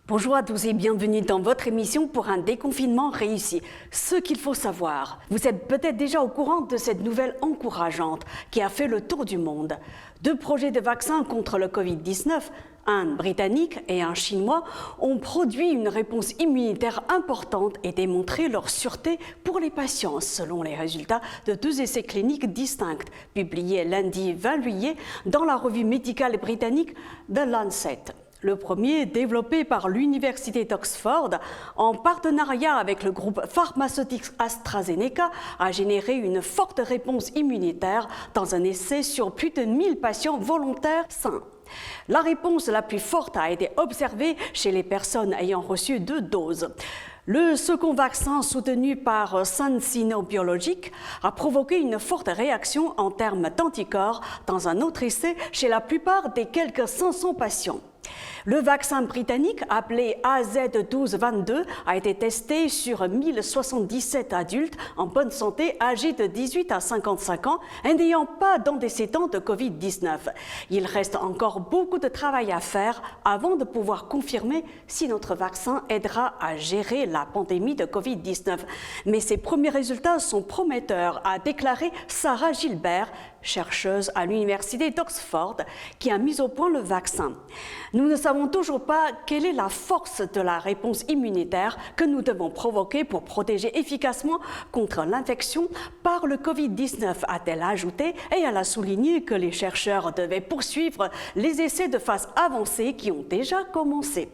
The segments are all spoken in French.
Bonjour à tous et bienvenue dans votre émission pour un déconfinement réussi. Ce qu'il faut savoir. Vous êtes peut-être déjà au courant de cette nouvelle encourageante qui a fait le tour du monde. 2 projets de vaccins contre le Covid-19, un britannique et un chinois, ont produit une réponse immunitaire importante et démontré leur sûreté pour les patients, selon les résultats de 2 essais cliniques distincts, publiés lundi 20 juillet dans la revue médicale britannique The Lancet. Le premier, développé par l'Université d'Oxford en partenariat avec le groupe pharmaceutique AstraZeneca, a généré une forte réponse immunitaire dans un essai sur plus de 1000 patients volontaires sains. La réponse la plus forte a été observée chez les personnes ayant reçu 2 doses. Le second vaccin soutenu par CanSino Biologics a provoqué une forte réaction en termes d'anticorps dans un autre essai chez la plupart des quelques 500 patients. Le vaccin britannique, appelé AZ1222, a été testé sur 1077 adultes en bonne santé âgés de 18 à 55 ans et n'ayant pas d'antécédents de Covid-19. Il reste encore beaucoup de travail à faire avant de pouvoir confirmer si notre vaccin aidera à gérer la pandémie de Covid-19. Mais ces premiers résultats sont prometteurs, a déclaré Sarah Gilbert, chercheuse à l'Université d'Oxford, qui a mis au point le vaccin. Nous ne savons toujours pas quelle est la force de la réponse immunitaire que nous devons provoquer pour protéger efficacement contre l'infection par le Covid-19, a-t-elle ajouté, et elle a souligné que les chercheurs devaient poursuivre les essais de phase avancée qui ont déjà commencé.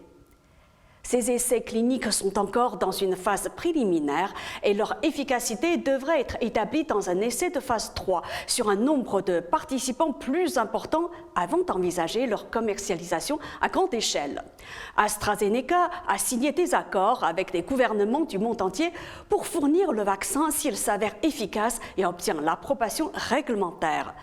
Ces essais cliniques sont encore dans une phase préliminaire et leur efficacité devrait être établie dans un essai de phase 3 sur un nombre de participants plus important avant d'envisager leur commercialisation à grande échelle. AstraZeneca a signé des accords avec des gouvernements du monde entier pour fournir le vaccin s'il s'avère efficace et obtient l'approbation réglementaire.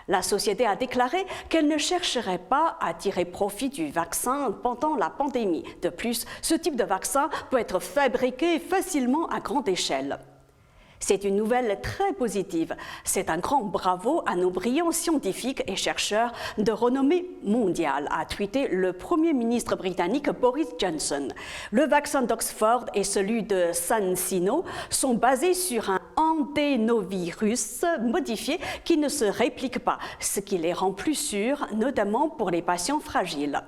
La société a déclaré qu'elle ne chercherait pas à tirer profit du vaccin pendant la pandémie. De plus, ce type de vaccin peut être fabriqué facilement à grande échelle. C'est une nouvelle très positive. C'est un grand bravo à nos brillants scientifiques et chercheurs de renommée mondiale, a tweeté le Premier ministre britannique Boris Johnson. Le vaccin d'Oxford et celui de CanSino sont basés sur un adénovirus modifié qui ne se réplique pas, ce qui les rend plus sûrs, notamment pour les patients fragiles.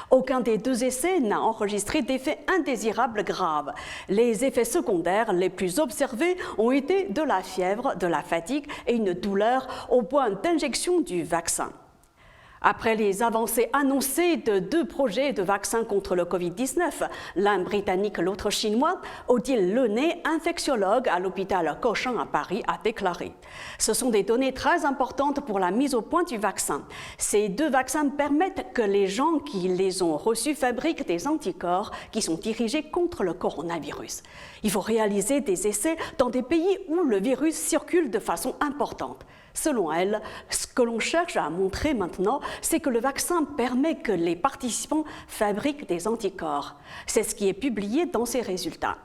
Aucun des 2 essais n'a enregistré d'effets indésirables graves. Les effets secondaires les plus observés ont été de la fièvre, de la fatigue et une douleur au point d'injection du vaccin. Après les avancées annoncées de 2 projets de vaccins contre le Covid-19, l'un britannique, l'autre chinois, Odile Lenné, infectiologue à l'hôpital Cochin à Paris, a déclaré « Ce sont des données très importantes pour la mise au point du vaccin. Ces 2 vaccins permettent que les gens qui les ont reçus fabriquent des anticorps qui sont dirigés contre le coronavirus. Il faut réaliser des essais dans des pays où le virus circule de façon importante. » Selon elle, ce que l'on cherche à montrer maintenant, c'est que le vaccin permet que les participants fabriquent des anticorps. C'est ce qui est publié dans ces résultats.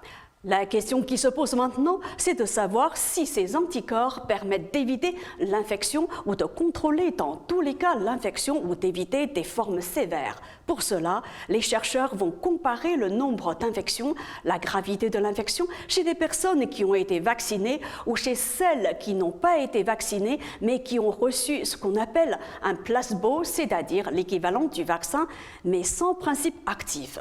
La question qui se pose maintenant, c'est de savoir si ces anticorps permettent d'éviter l'infection ou de contrôler dans tous les cas l'infection ou d'éviter des formes sévères. Pour cela, les chercheurs vont comparer le nombre d'infections, la gravité de l'infection chez des personnes qui ont été vaccinées ou chez celles qui n'ont pas été vaccinées mais qui ont reçu ce qu'on appelle un placebo, c'est-à-dire l'équivalent du vaccin mais sans principe actif.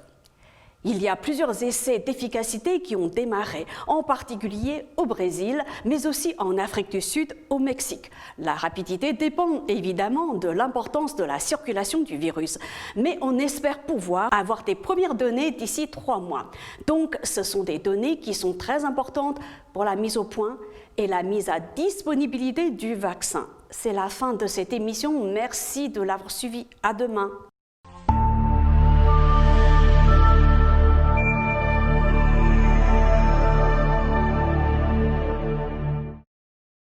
Il y a plusieurs essais d'efficacité qui ont démarré, en particulier au Brésil, mais aussi en Afrique du Sud, au Mexique. La rapidité dépend évidemment de l'importance de la circulation du virus, mais on espère pouvoir avoir des premières données d'ici 3 mois. Donc, ce sont des données qui sont très importantes pour la mise au point et la mise à disponibilité du vaccin. C'est la fin de cette émission. Merci de l'avoir suivi. À demain.